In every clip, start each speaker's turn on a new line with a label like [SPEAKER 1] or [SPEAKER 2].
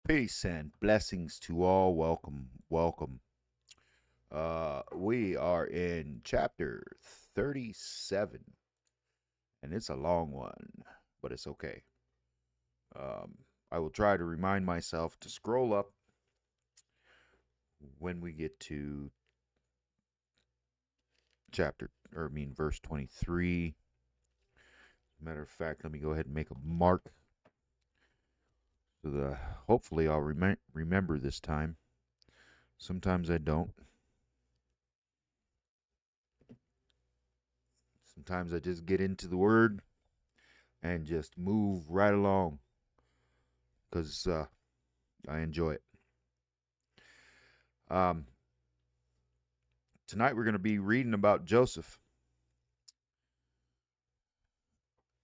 [SPEAKER 1] Peace and blessings to all. Welcome. We are in chapter 37, and it's a long one, but it's okay. Um, I will try to remind myself to scroll up when we get to verse 23. Matter of fact, let me go ahead and make a mark so that hopefully I'll remember this time. Sometimes I don't. Sometimes I just get into the word and just move right along because I enjoy it. Um, Tonight we're going to be reading about Joseph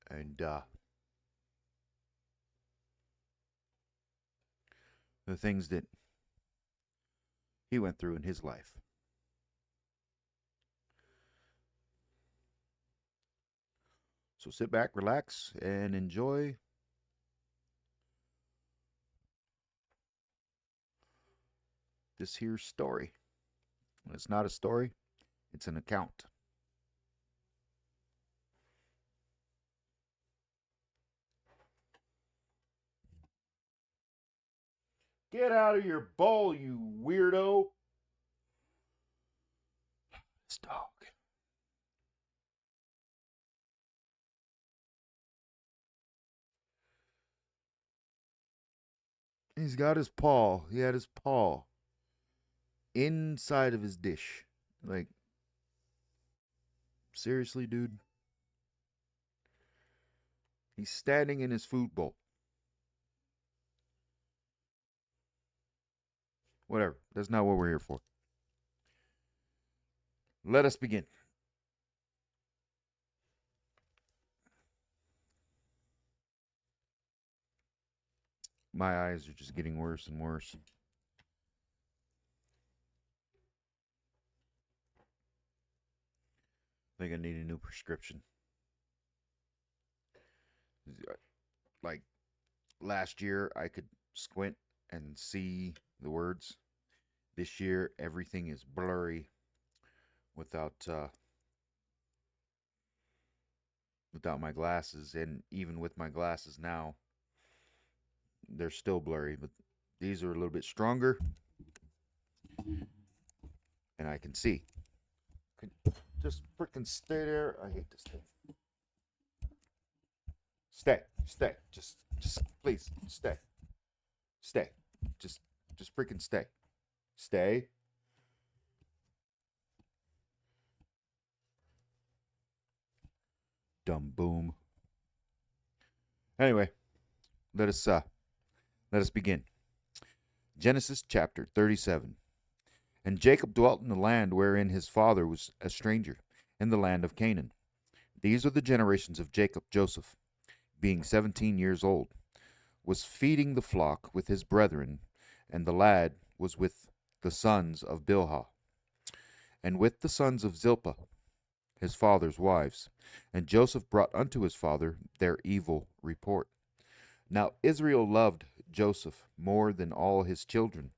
[SPEAKER 1] and the things that he went through in his life. So sit back, relax, and enjoy this here story. It's not a story, it's an account. Get out of your bowl, you weirdo. This dog. He's got his paw. He had his paw inside of his dish. Like, seriously, dude? He's standing in his food bowl. Whatever. That's not what we're here for. Let us begin. My eyes are just getting worse and worse. I think I need a new prescription. Like last year, I could squint and see the words. This year, everything is blurry without without my glasses, and even with my glasses now, they're still blurry. But these are a little bit stronger, and I can see. Just freaking stay there. I hate this thing. Stay. Just please stay. Stay. Just, just freaking stay. Stay. Dumb boom. Anyway, let us begin. Genesis chapter 37. And Jacob dwelt in the land wherein his father was a stranger, in the land of Canaan. These are the generations of Jacob. Joseph, being 17 years old, was feeding the flock with his brethren, and the lad was with the sons of Bilhah, and with the sons of Zilpah, his father's wives. And Joseph brought unto his father their evil report. Now Israel loved Joseph more than all his children,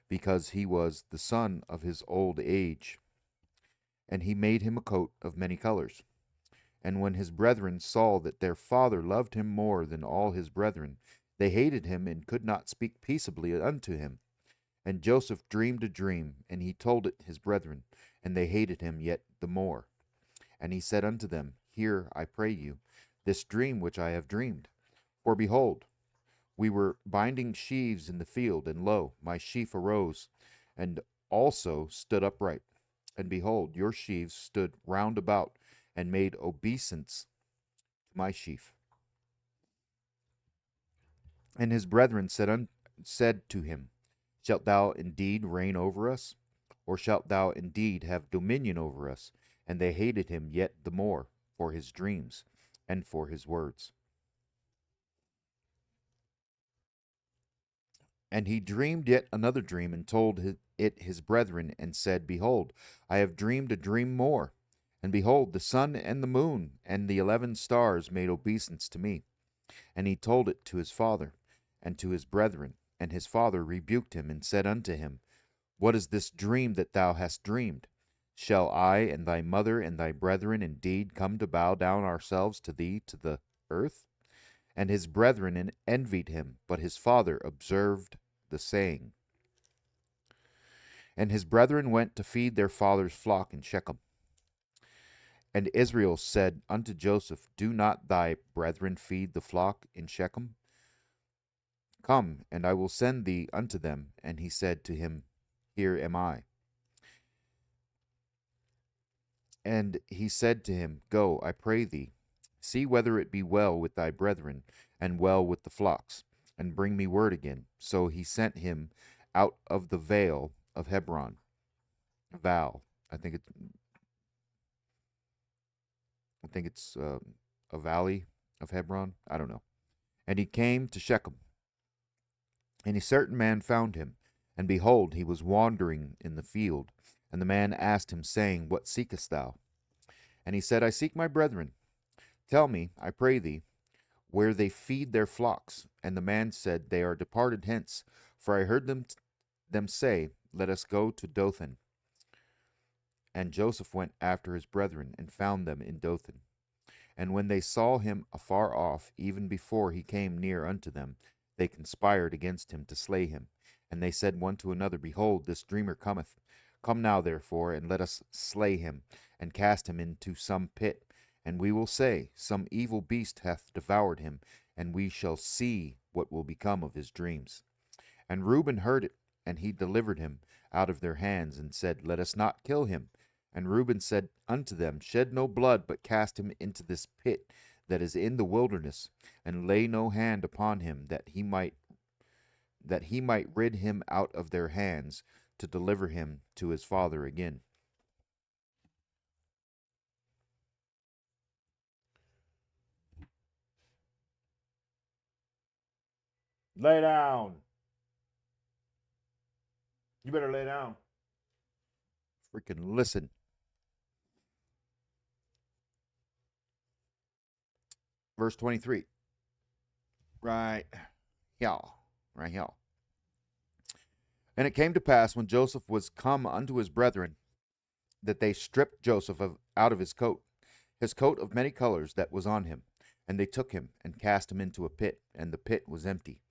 [SPEAKER 1] because he was the son of his old age. And he made him a coat of many colors. And when his brethren saw that their father loved him more than all his brethren, they hated him and could not speak peaceably unto him. And Joseph dreamed a dream, and he told it his brethren, and they hated him yet the more. And he said unto them, Hear, I pray you, this dream which I have dreamed. For behold, we were binding sheaves in the field, and lo, my sheaf arose, and also stood upright. And behold, your sheaves stood round about, and made obeisance to my sheaf. And his brethren said to him, Shalt thou indeed reign over us? Or shalt thou indeed have dominion over us? And they hated him yet the more for his dreams and for his words. And he dreamed yet another dream, and told it his brethren, and said, Behold, I have dreamed a dream more. And behold, the sun and the moon and the 11 stars made obeisance to me. And he told it to his father and to his brethren, And his father rebuked him, and said unto him, What is this dream that thou hast dreamed? Shall I and thy mother and thy brethren indeed come to bow down ourselves to thee to the earth? And his brethren envied him, but his father observed the saying. And his brethren went to feed their father's flock in Shechem. And Israel said unto Joseph, Do not thy brethren feed the flock in Shechem? Come, and I will send thee unto them. And he said to him, Here am I. And he said to him, Go, I pray thee, see whether it be well with thy brethren, and well with the flocks, and bring me word again. So he sent him out of the vale of Hebron. Val, I think it's a valley of Hebron. I don't know. And he came to Shechem, and a certain man found him, and behold, he was wandering in the field. And the man asked him, saying, What seekest thou? And he said, I seek my brethren. Tell me, I pray thee, where they feed their flocks. And the man said, They are departed hence, for I heard them say, Let us go to Dothan. And Joseph went after his brethren, and found them in Dothan. And when they saw him afar off, even before he came near unto them, they conspired against him to slay him. And they said one to another, Behold, this dreamer cometh. Come now, therefore, and let us slay him, and cast him into some pit. And we will say, Some evil beast hath devoured him, and we shall see what will become of his dreams. And Reuben heard it, and he delivered him out of their hands, and said, Let us not kill him. And Reuben said unto them, Shed no blood, but cast him into this pit that is in the wilderness, and lay no hand upon him, that he might rid him out of their hands, to deliver him to his father again. Lay down. You better lay down. Freaking listen. Verse 23. Right here. Right here. And it came to pass, when Joseph was come unto his brethren, that they stripped Joseph out of his coat of many colors that was on him. And they took him, and cast him into a pit, and the pit was empty.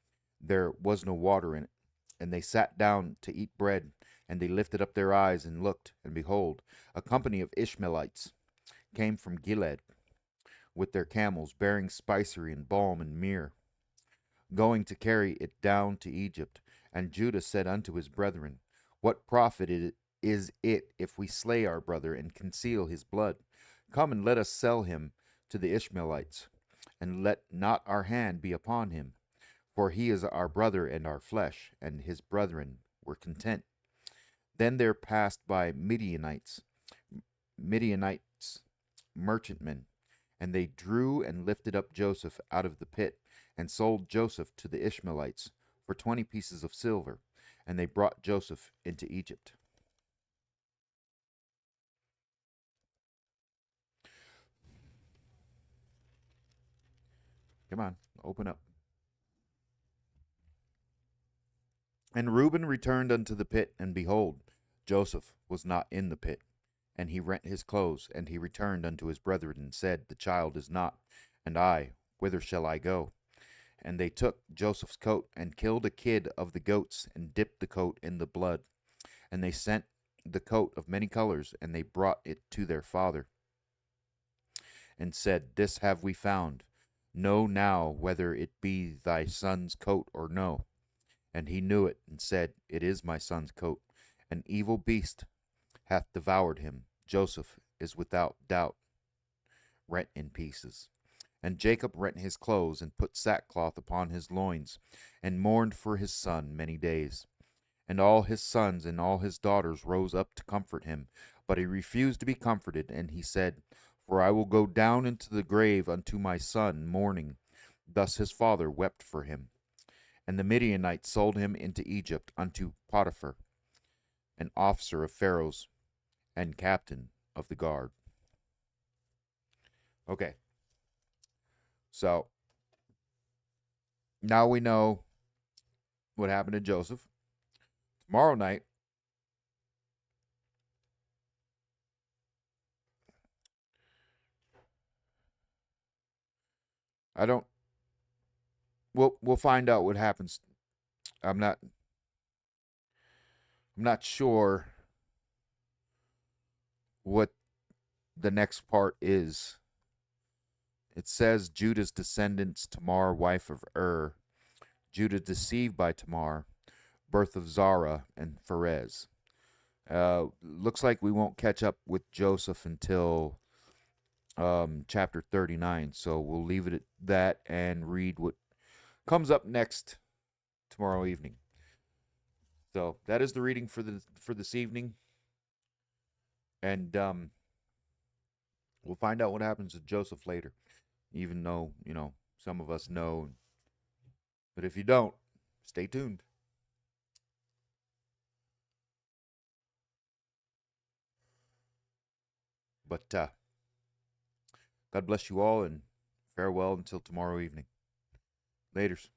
[SPEAKER 1] There was no water in it. And they sat down to eat bread, and they lifted up their eyes and looked, and behold, a company of Ishmaelites came from Gilead, with their camels, bearing spicery and balm and myrrh, going to carry it down to Egypt. And Judah said unto his brethren, What profit is it if we slay our brother and conceal his blood? Come and let us sell him to the Ishmaelites, and let not our hand be upon him. For he is our brother and our flesh. And his brethren were content. Then there passed by Midianites, merchantmen, and they drew and lifted up Joseph out of the pit, and sold Joseph to the Ishmaelites for 20 pieces of silver. And they brought Joseph into Egypt. Come on, open up. And Reuben returned unto the pit, and behold, Joseph was not in the pit. And he rent his clothes, and he returned unto his brethren, and said, The child is not, and I, whither shall I go? And they took Joseph's coat, and killed a kid of the goats, and dipped the coat in the blood. And they sent the coat of many colors, and they brought it to their father, and said, This have we found. Know now whether it be thy son's coat or no. And he knew it, and said, It is my son's coat. An evil beast hath devoured him. Joseph is without doubt rent in pieces. And Jacob rent his clothes, and put sackcloth upon his loins, and mourned for his son many days. And all his sons and all his daughters rose up to comfort him. But he refused to be comforted, and he said, For I will go down into the grave unto my son, mourning. Thus his father wept for him. And the Midianites sold him into Egypt unto Potiphar, an officer of Pharaoh's, and captain of the guard. Okay. So now we know what happened to Joseph. Tomorrow night, I don't. We'll find out what happens. I'm not. I'm not sure what the next part is. It says Judah's descendants, Tamar, wife of Judah deceived by Tamar, birth of Zara and Pharez. Looks like we won't catch up with Joseph until chapter 39, so we'll leave it at that and read what comes up next tomorrow evening. So that is the reading for this evening, and we'll find out what happens to Joseph later. Even though some of us know, but if you don't, stay tuned. But God bless you all, and farewell until tomorrow evening. Laters.